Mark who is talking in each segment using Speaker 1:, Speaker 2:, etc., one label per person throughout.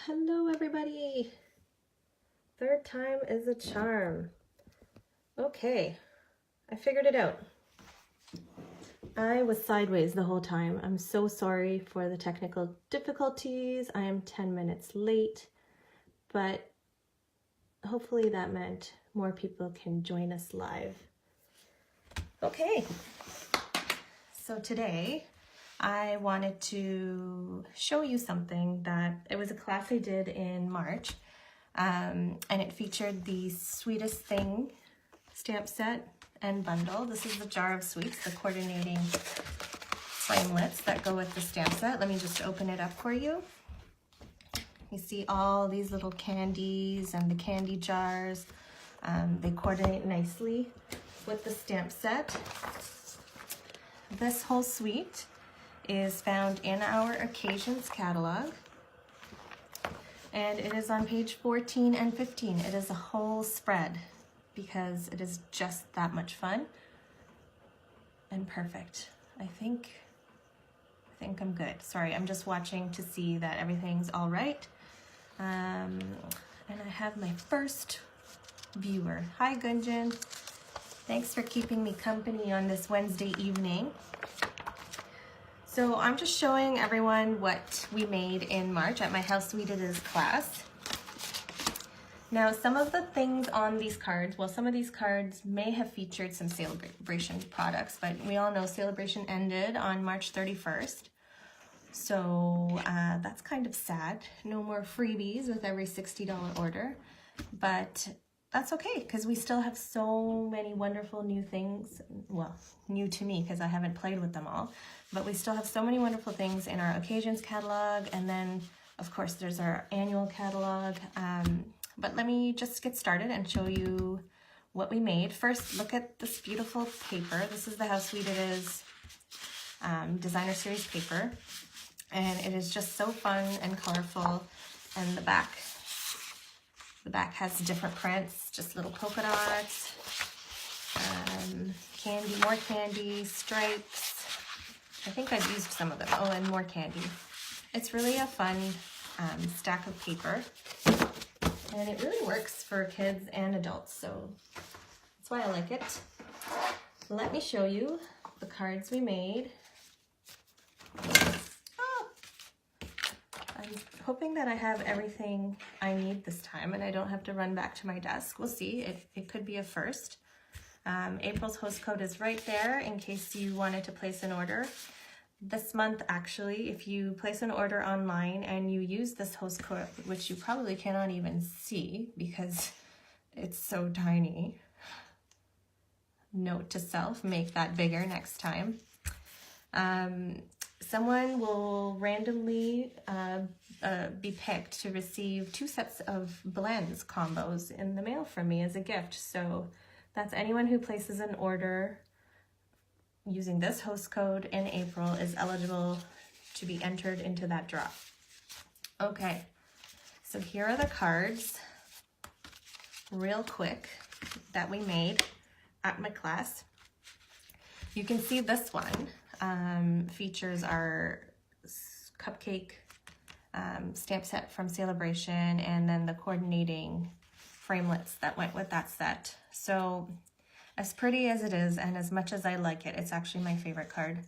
Speaker 1: Hello everybody. Third time is a charm. Okay, I figured it out. I was sideways the whole time. I'm so sorry for the technical difficulties. I am 10 minutes late, but hopefully that meant more people can join us live. Okay, so today I wanted to show you something that it was a class I did in March, and it featured the Sweetest Thing stamp set and bundle. This is the jar of sweets, the coordinating framelits that go with the stamp set. Let me just open it up for you. You see all these little candies and the candy jars. They coordinate nicely with the stamp set. This whole suite is found in our occasions catalog, and it is on page 14 and 15. It is a whole spread because it is just that much fun and perfect. I think I'm good. Sorry, I'm just watching to see that everything's all right. And I have my first viewer. Hi Gunjan, thanks for keeping me company on this Wednesday evening. So I'm just showing everyone what we made in March at my How Sweet It Is class. Now, some of the things on these cards, well, some of these cards may have featured some Celebration products, but we all know Celebration ended on March 31st. So that's kind of sad. No more freebies with every $60 order, but that's okay because we still have so many wonderful new things. Well, new to me because I haven't played with them all, but we still have so many wonderful things in our occasions catalog. And then of course there's our annual catalog. But let me just get started and show you what we made. First, look at this beautiful paper. This is the How Sweet It Is designer series paper. And it is just so fun and colorful. And the back has different prints, just little polka dots, candy, more candy, stripes. I think I've used some of them. Oh, and more candy. It's really a fun stack of paper. And it really works for kids and adults, so that's why I like it. Let me show you the cards we made. I'm hoping that I have everything I need this time and I don't have to run back to my desk. We'll see. It could be a first. April's host code is right there in case you wanted to place an order. This month, actually, if you place an order online and you use this host code, which you probably cannot even see because it's so tiny. Note to self, make that bigger next time. Someone will randomly be picked to receive 2 sets of blends combos in the mail from me as a gift. So that's anyone who places an order using this host code in April is eligible to be entered into that draw. Okay, so here are the cards, real quick, that we made at my class. You can see this one features our cupcake stamp set from Celebration and then the coordinating framelits that went with that set. So as pretty as it is and as much as I like it, it's actually my favorite card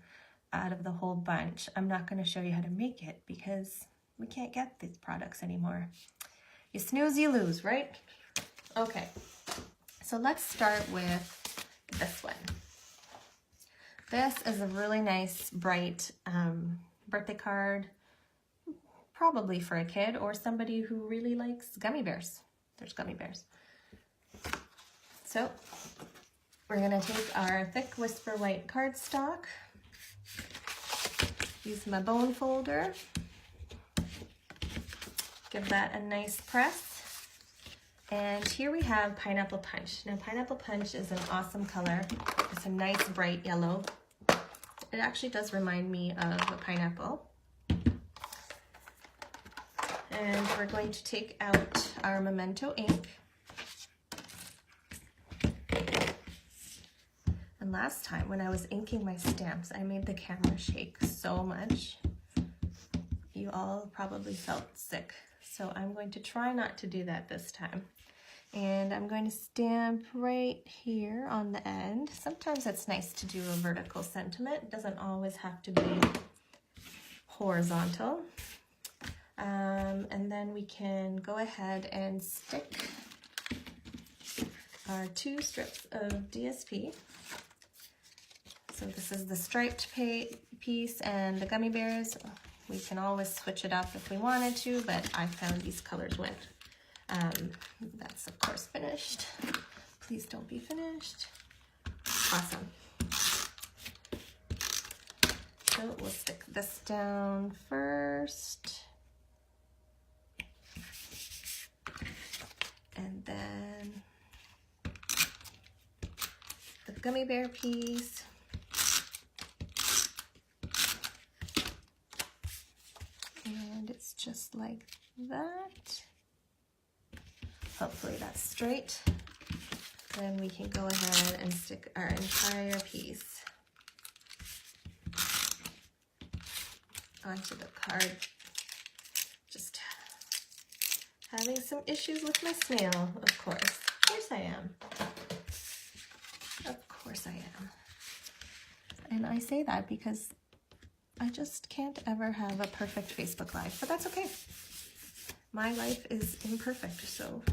Speaker 1: out of the whole bunch. I'm not going to show you how to make it because we can't get these products anymore. You snooze, you lose, right? Okay, so let's start with this one. This is a really nice, bright birthday card, probably for a kid or somebody who really likes gummy bears. There's gummy bears. So we're going to take our thick Whisper White cardstock, use my bone folder, give that a nice press, and here we have Pineapple Punch. Now Pineapple Punch is an awesome color. It's a nice bright yellow. It actually does remind me of a pineapple. And we're going to take out our Memento ink. And last time when I was inking my stamps, I made the camera shake so much. You all probably felt sick. So I'm going to try not to do that this time. And I'm going to stamp right here on the end. Sometimes it's nice to do a vertical sentiment. It doesn't always have to be horizontal. And then we can go ahead and stick our 2 strips of DSP. So this is the striped piece and the gummy bears. We can always switch it up if we wanted to, but I found these colors went. That's of course finished. Please don't be finished. Awesome. So we'll stick this down first. And then the gummy bear piece. And it's just like that. Hopefully that's straight. Then we can go ahead and stick our entire piece onto the card. Just having some issues with my snail, of course. Of course I am. Of course I am. And I say that because I just can't ever have a perfect Facebook Live, but that's okay. My life is imperfect, so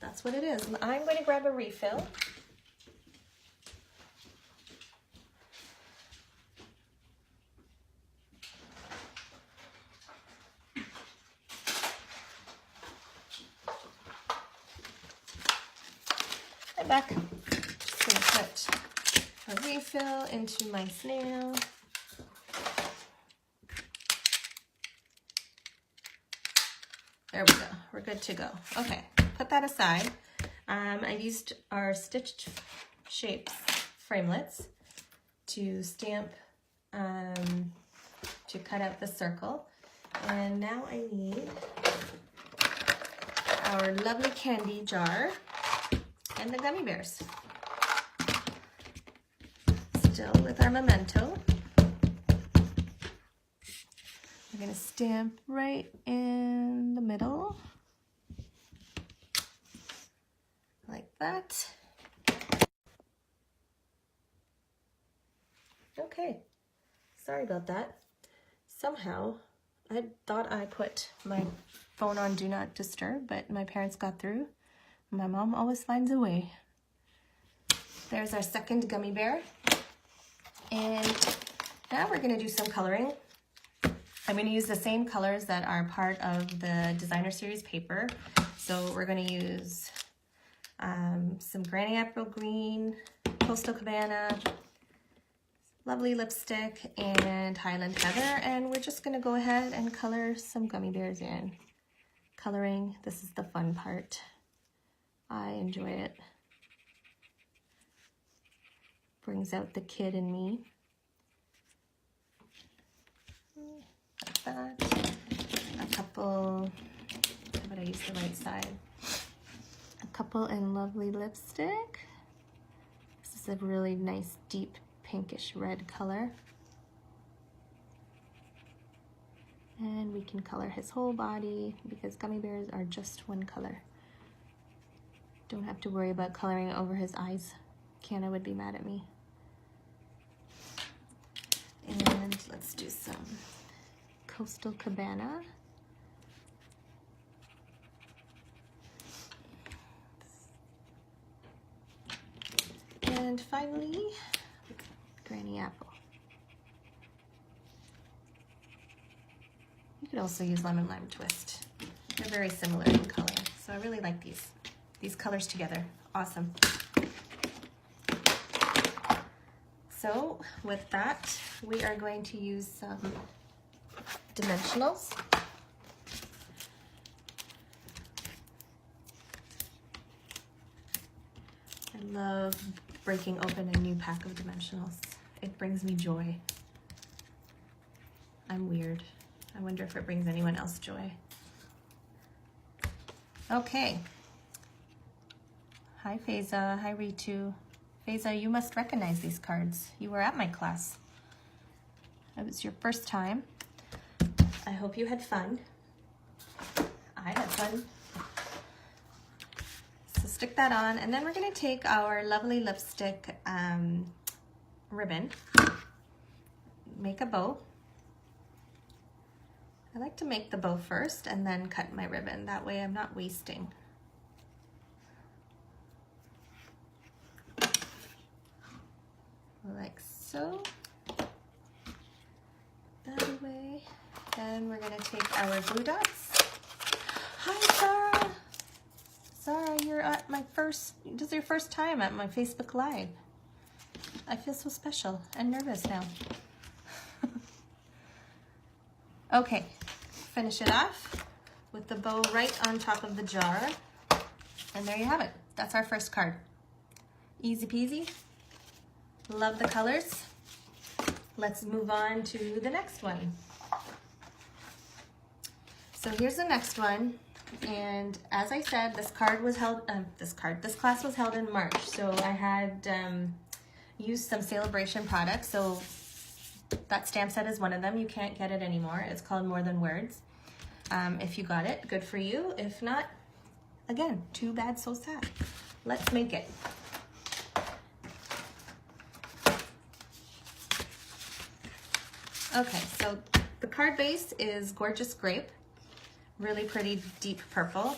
Speaker 1: that's what it is. I'm going to grab a refill. And back. Just going to put a refill into my snail. There we go, we're good to go. Okay, put that aside. I used our stitched shapes framelits to stamp, to cut out the circle. And now I need our lovely candy jar and the gummy bears. Still with our memento. We're going to stamp right in the middle, like that. Okay, sorry about that. Somehow, I thought I put my phone on Do Not Disturb, but my parents got through. My mom always finds a way. There's our second gummy bear. And now we're going to do some coloring. I'm going to use the same colors that are part of the designer series paper. So we're going to use some Granny April Green, Coastal Cabana, lovely lipstick, and Highland Heather. And we're just going to go ahead and color some gummy bears in. Coloring, this is the fun part. I enjoy it. Brings out the kid in me. Like that. A couple, how about I use the right side? A couple in lovely lipstick. This is a really nice deep pinkish red color. And we can color his whole body because gummy bears are just one color. Don't have to worry about coloring over his eyes. Kiana would be mad at me. And let's do some Coastal Cabana. And finally, Granny Apple. You could also use Lemon Lime Twist. They're very similar in color, so I really like these colors together. Awesome. So with that, we are going to use some dimensionals. I love breaking open a new pack of dimensionals. It brings me joy. I'm weird. I wonder if it brings anyone else joy. Okay. Hi Faiza, hi Ritu. Faiza, you must recognize these cards. You were at my class. It was your first time. I hope you had fun. I had fun. So stick that on, and then we're gonna take our lovely lipstick ribbon, make a bow. I like to make the bow first and then cut my ribbon. That way I'm not wasting. Like so. That way. Then we're gonna take our glue dots. Hi, Sarah. Sarah, you're at my this is your first time at my Facebook Live. I feel so special and nervous now. Okay, finish it off with the bow right on top of the jar. And there you have it. That's our first card. Easy peasy. Love the colors. Let's move on to the next one. So here's the next one. And as I said, this class was held in March. So I had used some Celebration products. So that stamp set is one of them. You can't get it anymore. It's called More Than Words. If you got it, good for you. If not, again, too bad, so sad. Let's make it. Okay, so the card base is Gorgeous Grape. Really pretty deep purple.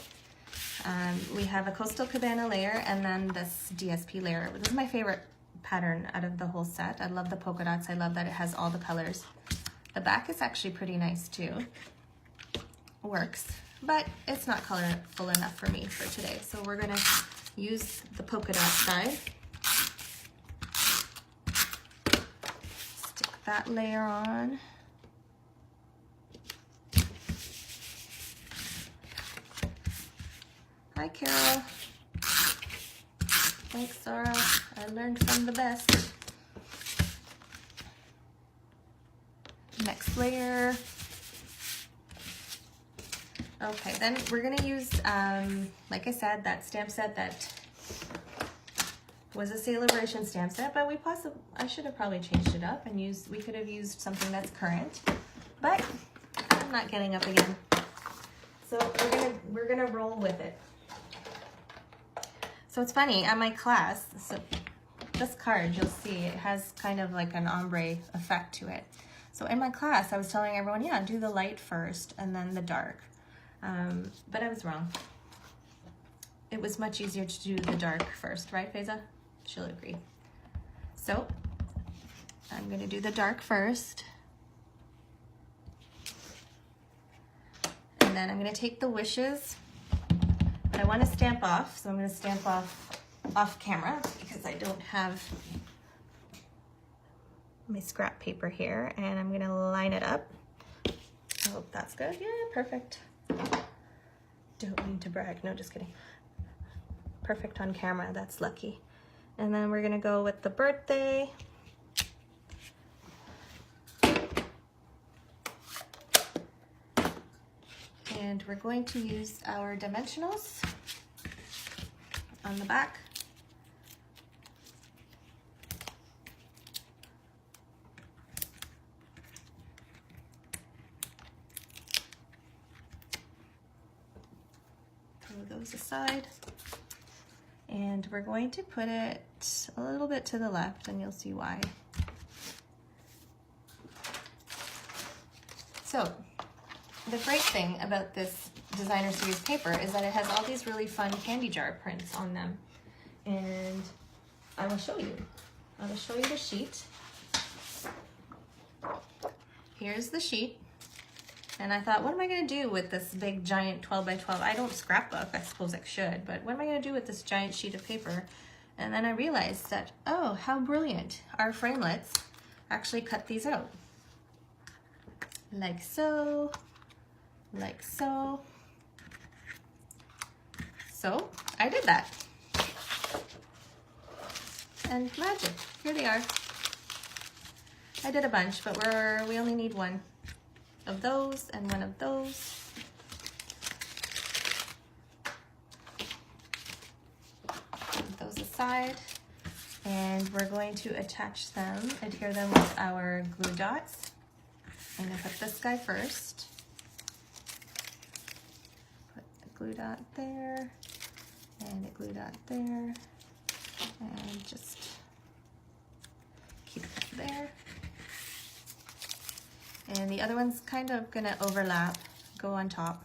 Speaker 1: We have a Coastal Cabana layer and then this DSP layer. This is my favorite pattern out of the whole set. I love the polka dots. I love that it has all the colors. The back is actually pretty nice too. Works, but it's not colorful enough for me for today. So we're gonna use the polka dot side. Stick that layer on. Hi, Carol. Thanks, Sarah. I learned from the best. Next layer. Okay, then we're gonna use, like I said, that stamp set that was a Celebration stamp set, but I should have probably changed it up and we could have used something that's current, but I'm not getting up again. So we're gonna roll with it. So it's funny, at my class, so this card, you'll see, it has kind of like an ombre effect to it. So in my class, I was telling everyone, yeah, do the light first and then the dark. But I was wrong. It was much easier to do the dark first, right, Faiza? She'll agree. So I'm gonna do the dark first. And then I'm gonna take the wishes. But I want to stamp off, so I'm going to stamp off camera because I don't have my scrap paper here, and I'm going to line it up. I hope that's good. Yeah, perfect. Don't mean to brag. No, just kidding. Perfect on camera. That's lucky. And then we're going to go with the birthday. And we're going to use our dimensionals on the back. Throw those aside. And we're going to put it a little bit to the left, and you'll see why. So, the great thing about this designer series paper is that it has all these really fun candy jar prints on them. And I will show you. I will show you the sheet. Here's the sheet. And I thought, what am I gonna do with this big giant 12 by 12? I don't scrapbook, I suppose I should, but what am I gonna do with this giant sheet of paper? And then I realized that, oh, how brilliant. Our framelits actually cut these out. Like so. Like so. So I did that. And magic, here they are. I did a bunch, but we only need one of those and one of those. Put those aside. And we're going to attach them, adhere them with our glue dots. I'm gonna put this guy first. glue dot there, and a glue dot there, and just keep it there. And the other one's kind of gonna overlap, go on top.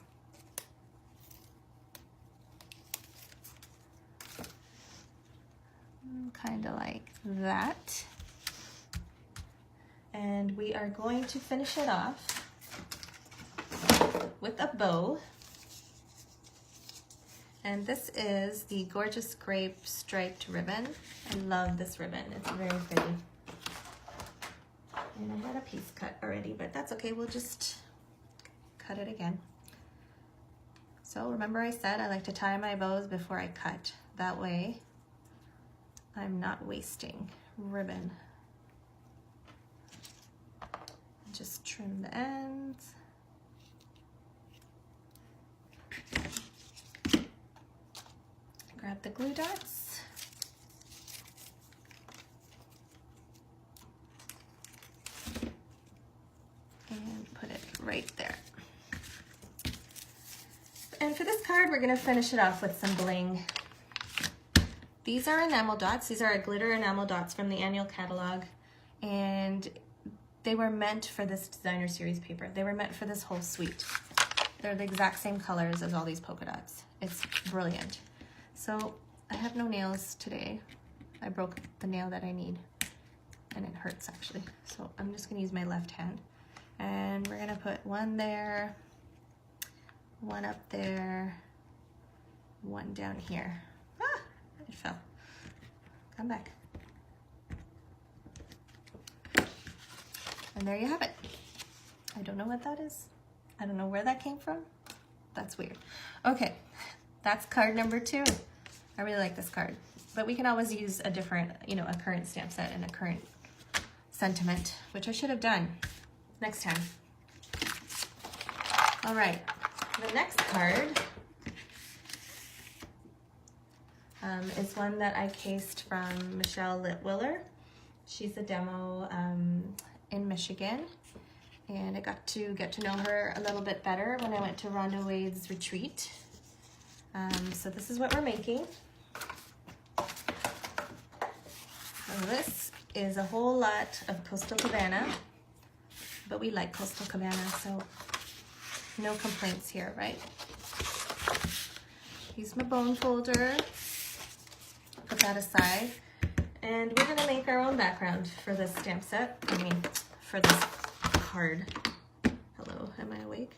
Speaker 1: Kind of like that. And we are going to finish it off with a bow. And this is the Gorgeous Grape striped ribbon. I love this ribbon, it's very pretty. And I had a piece cut already, but that's okay, we'll just cut it again. So remember I said I like to tie my bows before I cut. That way I'm not wasting ribbon. Just trim the ends. Grab the glue dots. And put it right there. And for this card, we're gonna finish it off with some bling. These are enamel dots. These are glitter enamel dots from the annual catalog. And they were meant for this designer series paper. They were meant for this whole suite. They're the exact same colors as all these polka dots. It's brilliant. So I have no nails today. I broke the nail that I need and it hurts actually. So I'm just gonna use my left hand and we're gonna put one there, one up there, one down here. Ah, it fell. Come back. And there you have it. I don't know what that is. I don't know where that came from. That's weird. Okay, that's card number 2. I really like this card, but we can always use a different, you know, a current stamp set and a current sentiment, which I should have done next time. All right, the next card is one that I cased from Michelle Litwiller. She's a demo in Michigan, and I got to get to know her a little bit better when I went to Rhonda Wade's retreat. So this is what we're making. So this is a whole lot of Coastal Cabana, but we like Coastal Cabana, so no complaints here, right? Use my bone folder, put that aside, and we're gonna make our own background for this stamp set. I mean, for this card. Hello, am I awake?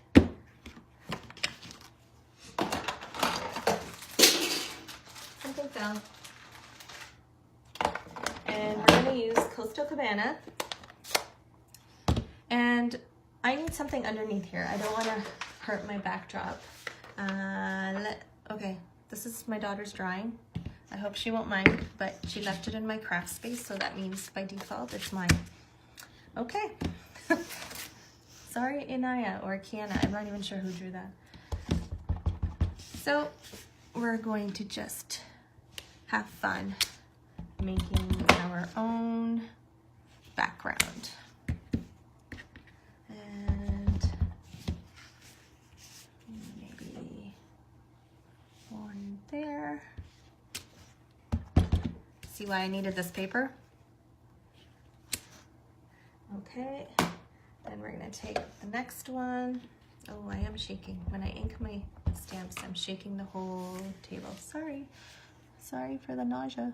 Speaker 1: Something fell. And we're gonna use Coastal Cabana. And I need something underneath here. I don't wanna hurt my backdrop. Okay, this is my daughter's drawing. I hope she won't mind, but she left it in my craft space, so that means by default it's mine. Okay. Sorry, Inaya or Kiana, I'm not even sure who drew that. So we're going to just have fun making our own background. And maybe one there. See why I needed this paper? Okay, then we're gonna take the next one. Oh, I am shaking. When I ink my stamps, I'm shaking the whole table. Sorry for the nausea.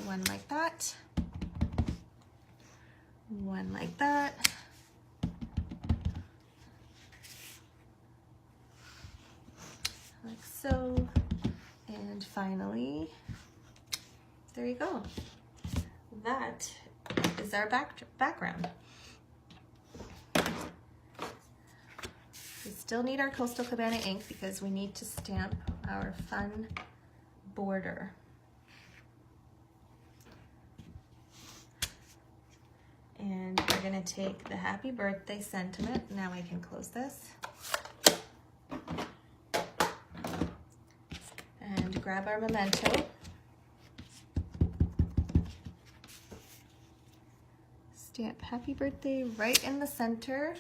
Speaker 1: One like that. One like that. Like so. And finally, there you go. That is our background. We still need our Coastal Cabana ink because we need to stamp our fun border. And we're gonna take the happy birthday sentiment. Now I can close this. And grab our memento. Stamp happy birthday right in the center.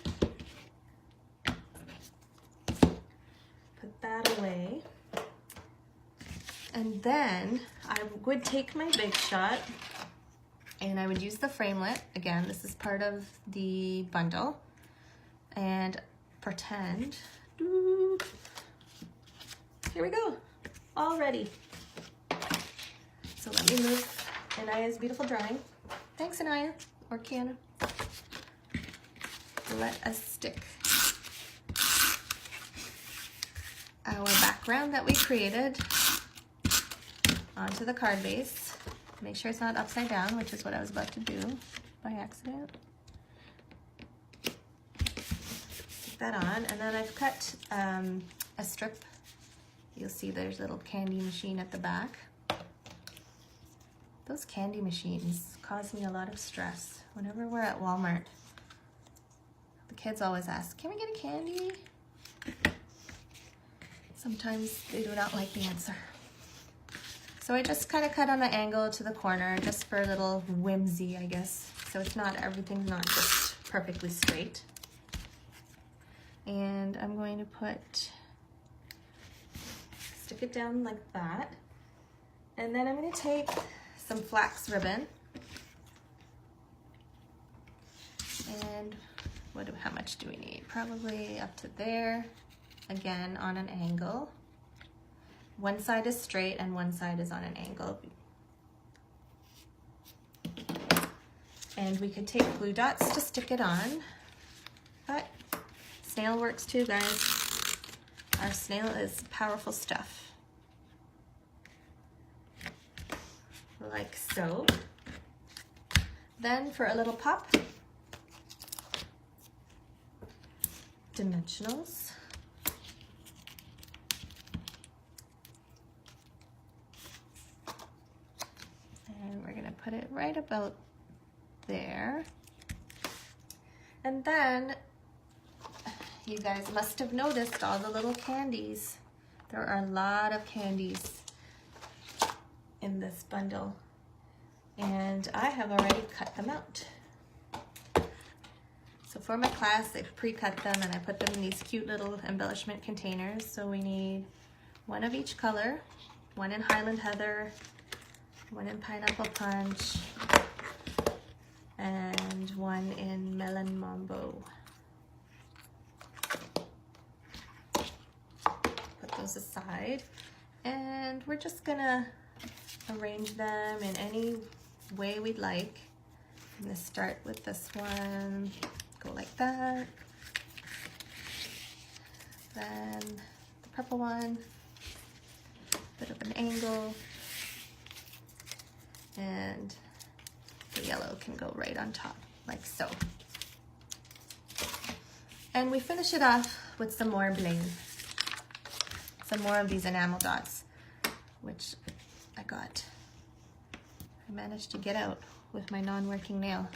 Speaker 1: And then I would take my Big Shot and I would use the framelit. Again, this is part of the bundle. And pretend, here we go, all ready. So let me move Anaya's beautiful drawing. Thanks, Anaya, or Kiana. Let us stick our background that we created onto the card base. Make sure it's not upside down, which is what I was about to do by accident. Stick that on, and then I've cut a strip. You'll see there's a little candy machine at the back. Those candy machines cause me a lot of stress. Whenever we're at Walmart, the kids always ask, can we get a candy? Sometimes they do not like the answer. So I just kind of cut on the angle to the corner just for a little whimsy, I guess. So it's not, everything's not just perfectly straight. And I'm going to stick it down like that. And then I'm going to take some flax ribbon. And how much do we need? Probably up to there. Again, on an angle. One side is straight and one side is on an angle. And we could take glue dots to stick it on, but snail works too, guys. Our snail is powerful stuff. Like so. Then for a little pop, dimensionals. And we're gonna put it right about there. And then you guys must have noticed all the little candies. There are a lot of candies in this bundle, and I have already cut them out. So for my class, I pre-cut them and I put them in these cute little embellishment containers. So we need one of each color, one in Highland Heather, one in Pineapple Punch, and one in Melon Mambo. Put those aside, and we're just gonna arrange them in any way we'd like. I'm gonna start with this one, go like that. Then the purple one, bit of an angle, and the yellow can go right on top, like so. And we finish it off with some more bling. Some more of these enamel dots, which I managed to get out with my non-working nail.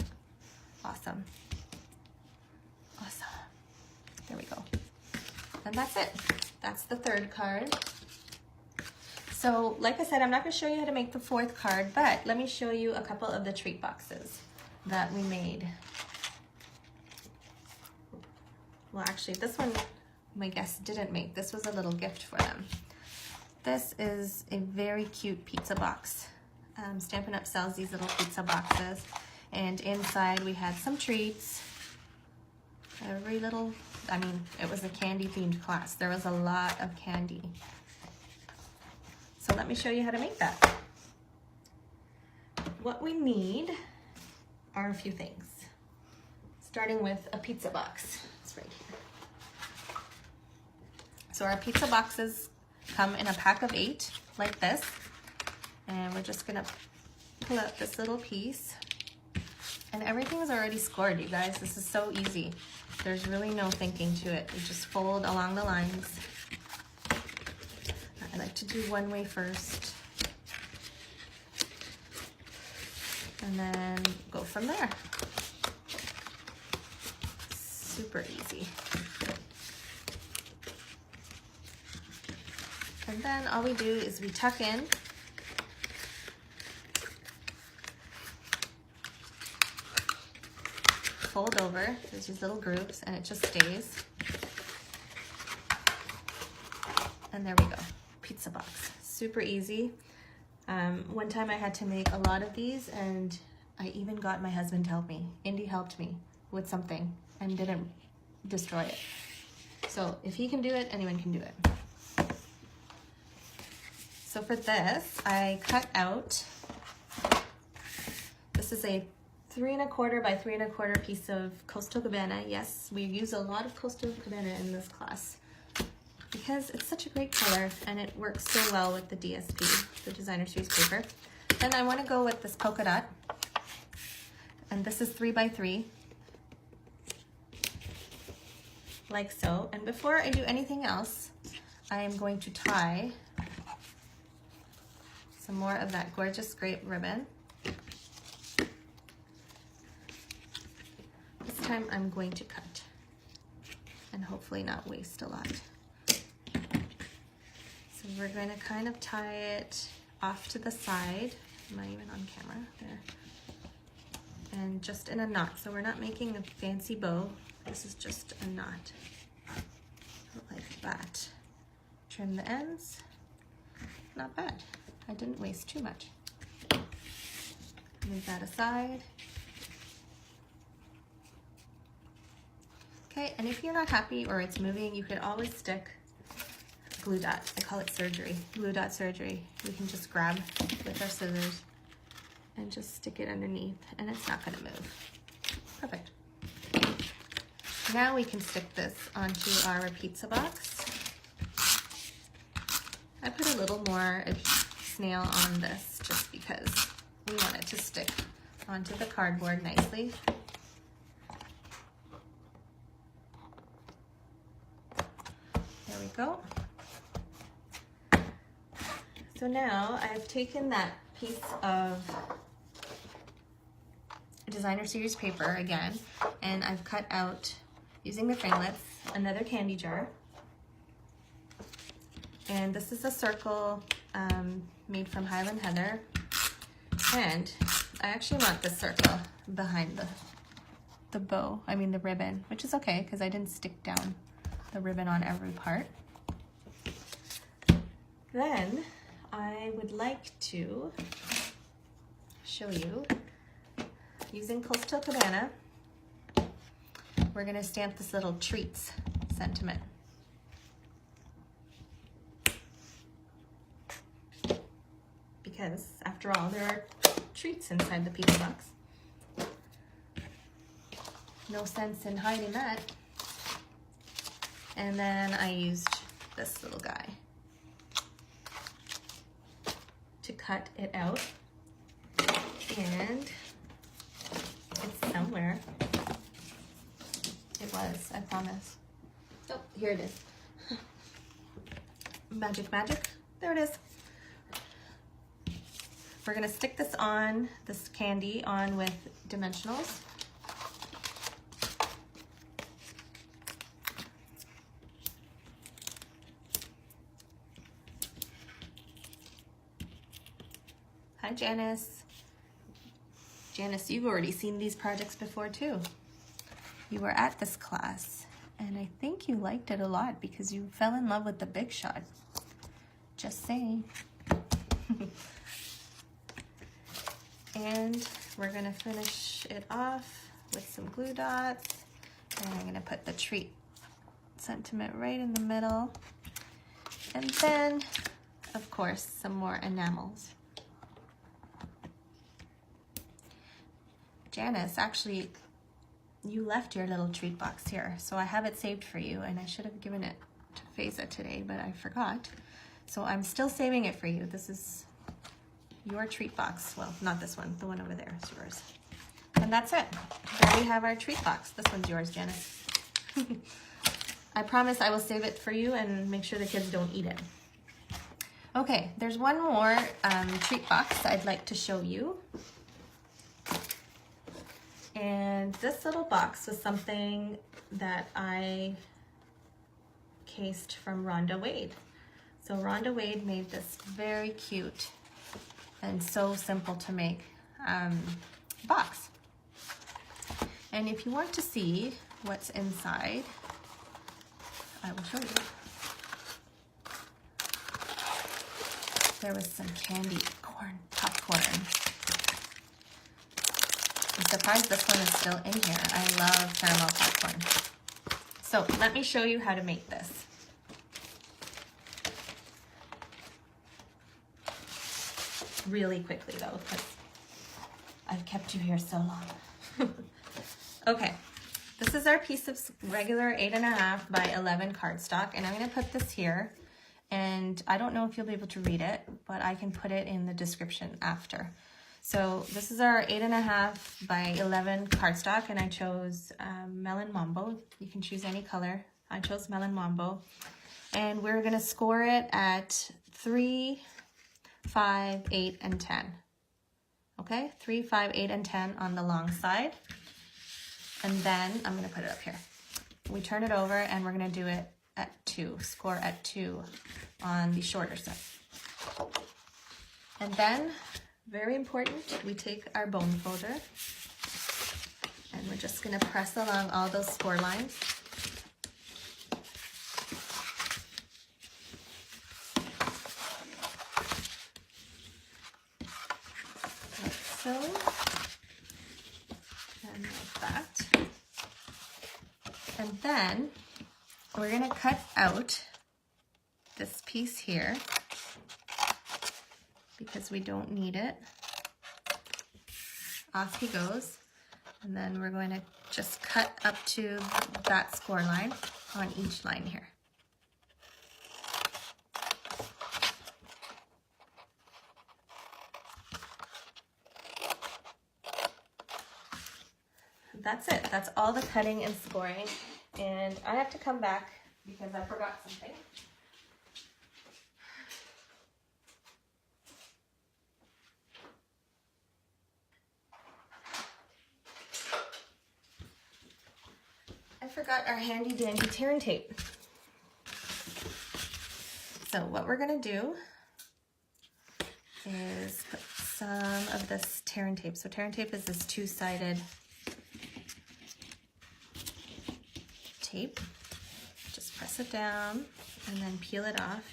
Speaker 1: Awesome. Awesome. There we go. And that's it. That's the third card. So, like I said, I'm not going to show you how to make the fourth card, but let me show you a couple of the treat boxes that we made. Well, actually, this one my guests didn't make. This was a little gift for them. This is a very cute pizza box. Stampin' Up sells these little pizza boxes, and inside we had some treats. Every little, I mean, it was a candy themed class. There was a lot of candy. So let me show you how to make that. What we need are a few things. Starting with a pizza box. It's right here. So our pizza boxes come in a pack of 8, like this. And we're just gonna pull out this little piece. And everything is already scored, you guys. This is so easy. There's really no thinking to it. You just fold along the lines. I like to do one way first. And then go from there. Super easy. And then all we do is we tuck in. Fold over, there's these little grooves, and it just stays. And there we go, pizza box. super easy. One time I had to make a lot of these, and I even got my husband to help me. Indy helped me with something and didn't destroy it. So if he can do it, anyone can do it. So for this, I cut out, this is a 3 1/4 by 3 1/4 piece of Coastal Cabana. Yes, we use a lot of Coastal Cabana in this class because it's such a great color and it works so well with the DSP, the designer series paper. Then I want to go with this polka dot, and this is 3 by 3, like so. And before I do anything else, I am going to tie some more of that gorgeous grape ribbon. This time I'm going to cut and hopefully not waste a lot. So we're going to kind of tie it off to the side. Am I even on camera? There. And just in a knot. So we're not making a fancy bow. This is just a knot. Like that. Trim the ends. Not bad. I didn't waste too much. Move that aside. Okay, and if you're not happy or it's moving, you could always stick glue dot. I call it surgery, glue dot surgery. We can just grab with our scissors and just stick it underneath, and it's not gonna move. Perfect. Now we can stick this onto our pizza box. I put a little more snail on this just because we want it to stick onto the cardboard nicely. There we go. So now I've taken that piece of designer series paper again, and I've cut out, using the framelits, another candy jar. And this is a circle made from Highland Heather. And I actually want the circle behind the bow, I mean the ribbon, which is okay because I didn't stick down the ribbon on every part. Then I would like to show you, using Coastal Cabana, we're gonna stamp this little treats sentiment. Because after all, there are treats inside the pizza box. No sense in hiding that. And then I used this little guy to cut it out. And it's somewhere. It was, I promise. Oh, here it is. Magic, magic. There it is. We're gonna stick this on, this candy on with dimensionals. Hi, Janice. Janice, you've already seen these projects before too. You were at this class, and I think you liked it a lot because you fell in love with the Big Shot. Just saying. And we're gonna finish it off with some glue dots, and I'm gonna put the treat sentiment right in the middle, and then of course some more enamels. Janice, actually you left your little treat box here, so I have it saved for you, and I should have given it to Faiza today, but I forgot, so I'm still saving it for you. This is your treat box. Well, not this one, the one over there is yours. And that's it. There we have our treat box. This one's yours, Janice. I promise I will save it for you and make sure the kids don't eat it. Okay, there's one more treat box I'd like to show you. And this little box was something that I cased from Rhonda Wade. So Rhonda Wade made this very cute and so simple to make box. And if you want to see what's inside, I will show you. there was some candy corn, popcorn. I'm surprised this one is still in here. I love caramel popcorn. So let me show you how to make this. Really quickly though, because I've kept you here so long. Okay, this is our piece of regular 8.5 by 11 cardstock, and I'm gonna put this here. And I don't know if you'll be able to read it, but I can put it in the description after. So this is our 8.5 by 11 cardstock, and I chose Melon Mambo. You can choose any color. I chose Melon Mambo. And we're gonna score it at 3, 5, 8, and 10. Okay, 3, 5, 8, and 10 on the long side. And then I'm gonna put it up here. We turn it over and we're gonna do it at 2, score at 2 on the shorter side. And then, very important, we take our bone folder and we're just gonna press along all those score lines. Like so, and like that. And then, we're gonna cut out this piece here because we don't need it. Off he goes. And then we're going to just cut up to that score line on each line here. That's it. That's all the cutting and scoring. And I have to come back because I forgot something. I forgot our handy dandy tearing tape. So what we're gonna do is put some of this tearing tape. So tearing tape is this two-sided tape. Just press it down and then peel it off.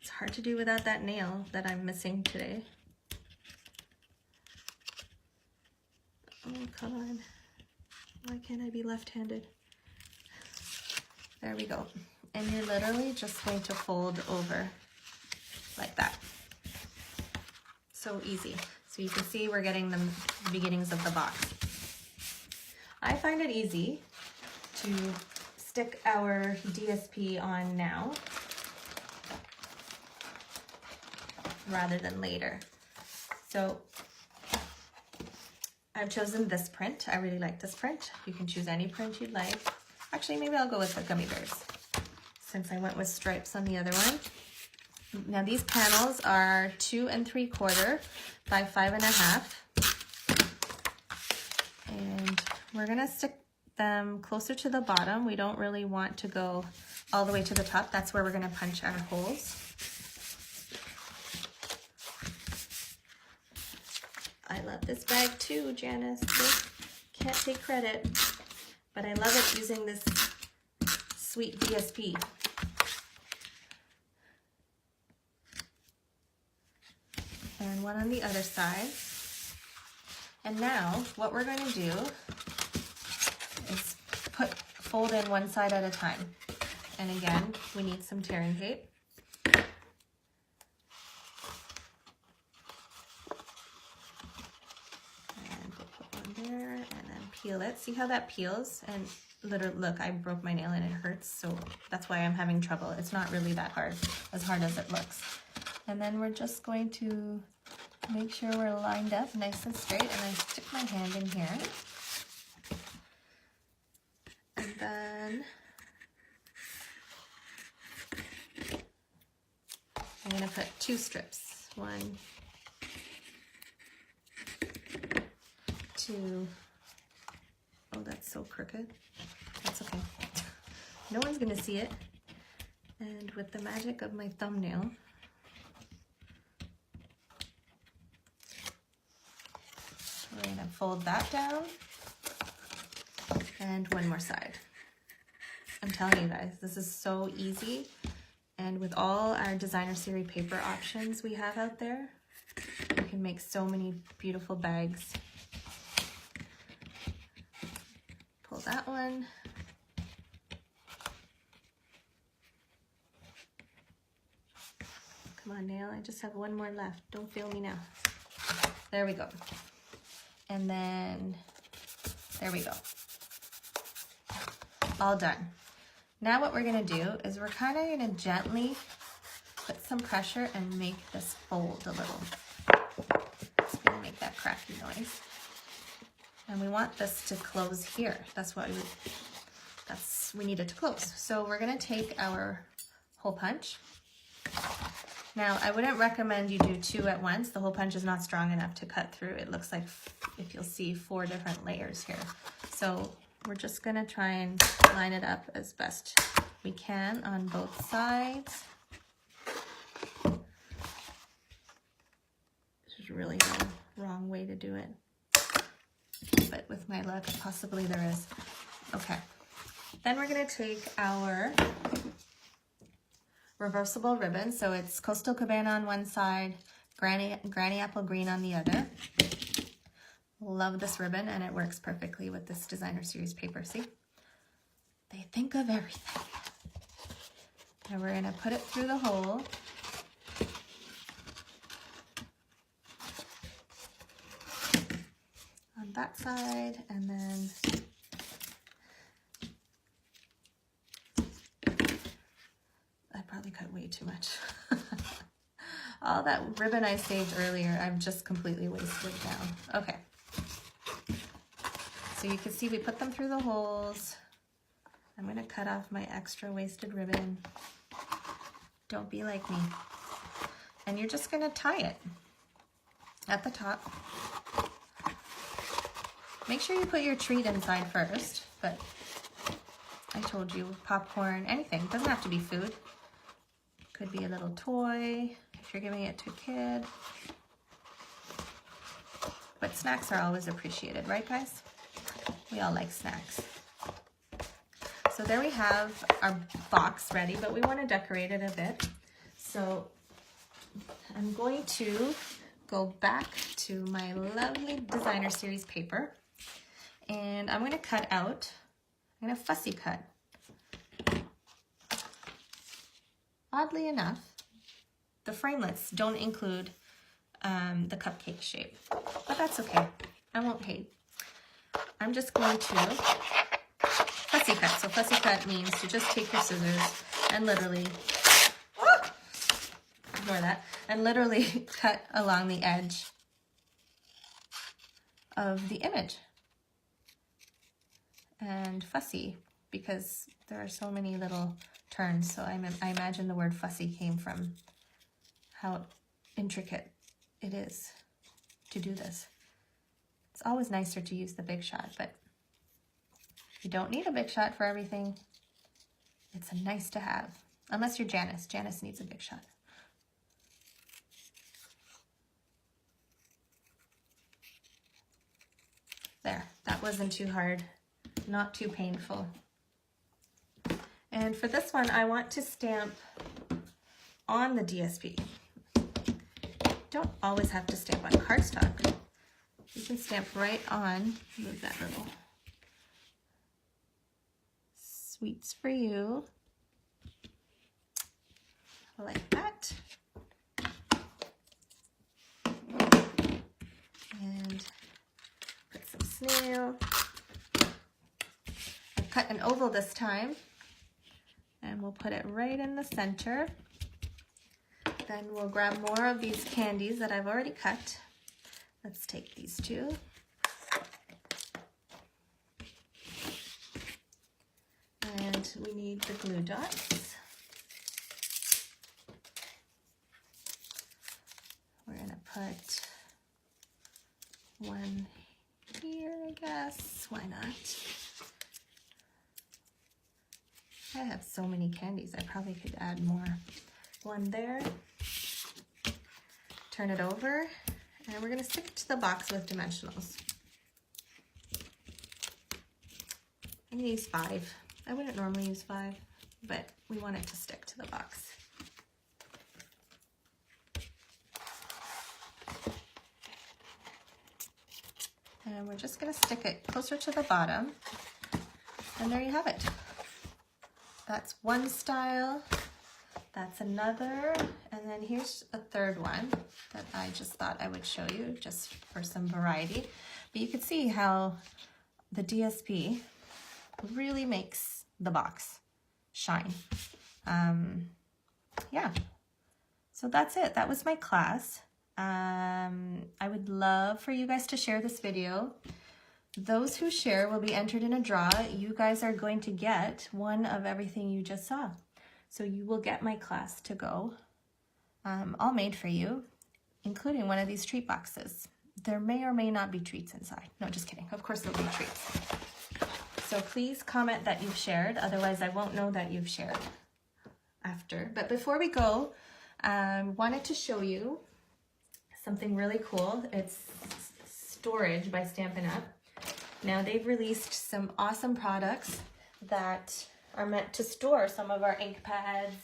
Speaker 1: It's hard to do without that nail that I'm missing today. Oh, come on. Why can't I be left-handed? There we go. And you're literally just going to fold over like that. So easy. So you can see we're getting the beginnings of the box. I find it easy to stick our DSP on now rather than later. So I've chosen this print. I really like this print. You can choose any print you'd like. Actually, maybe I'll go with the gummy bears since I went with stripes on the other one. Now these panels are 2 3/4 by 5.5. And we're gonna stick them closer to the bottom. We don't really want to go all the way to the top. That's where we're gonna punch our holes. I love this bag too, Janice. Can't take credit, but I love it using this sweet DSP. And one on the other side. And now what we're going to do is fold in one side at a time. And again, we need some tearing tape. And we'll put one there and then peel it. See how that peels? And literally, look, I broke my nail and it hurts, so that's why I'm having trouble. It's not really that hard, as hard as it looks. And then we're just going to make sure we're lined up nice and straight, and I stick my hand in here. And then I'm gonna put 2 strips. 1, 2. Oh, that's so crooked. That's okay. No one's gonna see it. And with the magic of my thumbnail, we're gonna fold that down, and one more side. I'm telling you guys, this is so easy, And with all our designer series paper options we have out there, you can make so many beautiful bags. Pull that one. Come on, nail, I just have one more left. Don't fail me now. There we go. And then, there we go. All done. Now what we're gonna do is we're kind of gonna gently put some pressure and make this fold a little. It's gonna make that cracky noise. And we want this to close here. That's why we need it to close. So we're gonna take our hole punch. Now, I wouldn't recommend you do 2 at once. The hole punch is not strong enough to cut through. It looks like, if you'll see, 4 different layers here. So we're just gonna try and line it up as best we can on both sides. This is really the wrong way to do it. But with my luck, possibly there is. Okay. Then we're gonna take our reversible ribbon. So it's Coastal Cabana on one side, Granny Apple Green on the other. Love this ribbon, and it works perfectly with this designer series paper. See? They think of everything. And we're gonna put it through the hole. On that side, and then I probably cut way too much. All that ribbon I saved earlier, I've just completely wasted now. Okay. So you can see we put them through the holes. I'm gonna cut off my extra wasted ribbon. Don't be like me. And you're just gonna tie it at the top. Make sure you put your treat inside first, but I told you, popcorn, anything. It doesn't have to be food. Could be a little toy if you're giving it to a kid. But snacks are always appreciated, right guys? We all like snacks. So there we have our box ready, but we want to decorate it a bit. So I'm going to go back to my lovely designer series paper, and I'm going to cut out, I'm going to fussy cut. Oddly enough, the framelits don't include the cupcake shape, but that's okay. I won't hate. I'm just going to fussy cut. So fussy cut means to just take your scissors and literally, ignore that, and literally cut along the edge of the image. And fussy, because there are so many little turns, so I imagine the word fussy came from how intricate it is to do this. It's always nicer to use the big shot, but you don't need a big shot for everything. It's a nice to have, unless you're Janice. Janice needs a big shot. There, that wasn't too hard, not too painful. And for this one, I want to stamp on the DSP. Don't always have to stamp on cardstock. You can stamp right on, move that little sweets for you, like that. And put some snail. I've cut an oval this time, and we'll put it right in the center. Then we'll grab more of these candies that I've already cut. Let's take these two. And we need the glue dots. We're gonna put one here, I guess. Why not? I have so many candies, I probably could add more. One there. Turn it over, and we're gonna stick it to the box with dimensionals. I'm gonna use 5. I wouldn't normally use 5, but we want it to stick to the box. And we're just gonna stick it closer to the bottom. And there you have it. That's one style, that's another, and then here's a third one that I just thought I would show you just for some variety. But you can see how the DSP really makes the box shine. Yeah, so that's it. That was my class. I would love for you guys to share this video. Those who share will be entered in a draw. You guys are going to get one of everything you just saw. So you will get my class to go, all made for you, including one of these treat boxes. There may or may not be treats inside. No, just kidding. Of course there'll be treats. So please comment that you've shared, otherwise I won't know that you've shared after. But before we go, wanted to show you something really cool. It's Storage by Stampin' Up. Now they've released some awesome products that are meant to store some of our ink pads,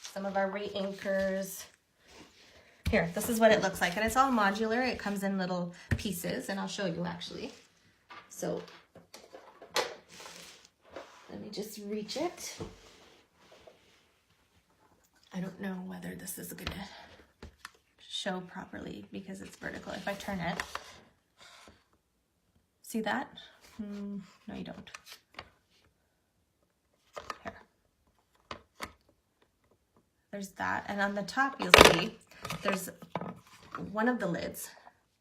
Speaker 1: some of our re-inkers. Here, this is what it looks like, and it's all modular. It comes in little pieces, and I'll show you actually. So let me just reach it. I don't know whether this is gonna show properly because it's vertical. If I turn it, see that? No, you don't. Here. There's that, and on the top you'll see there's one of the lids.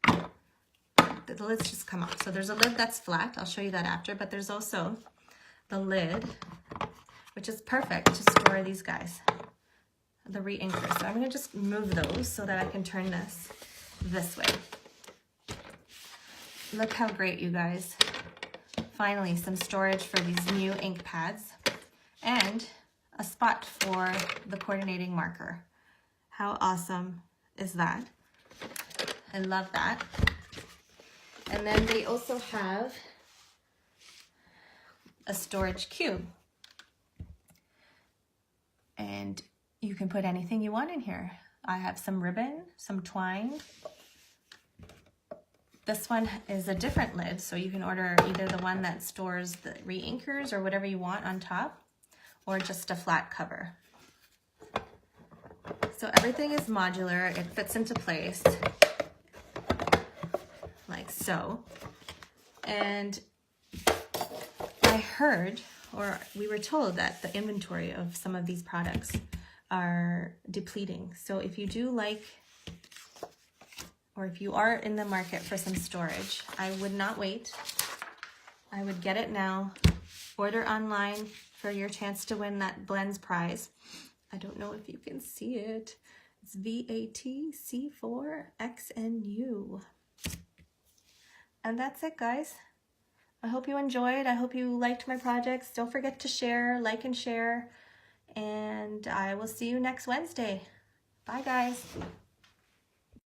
Speaker 1: The lids just come off. So there's a lid that's flat. I'll show you that after, but there's also the lid, which is perfect to store these guys, the re-inkers. So I'm gonna just move those so that I can turn this way. Look how great, you guys. Finally, some storage for these new ink pads and a spot for the coordinating marker. How awesome is that? I love that. And then they also have a storage cube. And you can put anything you want in here. I have some ribbon, some twine. This one is a different lid, so you can order either the one that stores the re-inkers or whatever you want on top, or just a flat cover. So everything is modular. It fits into place like so. And I heard, or we were told, that the inventory of some of these products are depleting. So if you do like, or if you are in the market for some storage, I would not wait. I would get it now. Order online for your chance to win that Blends prize. I don't know if you can see it. It's VATC4XNU. And that's it, guys. I hope you enjoyed. I hope you liked my projects. Don't forget to share, like and share. And I will see you next Wednesday. Bye, guys.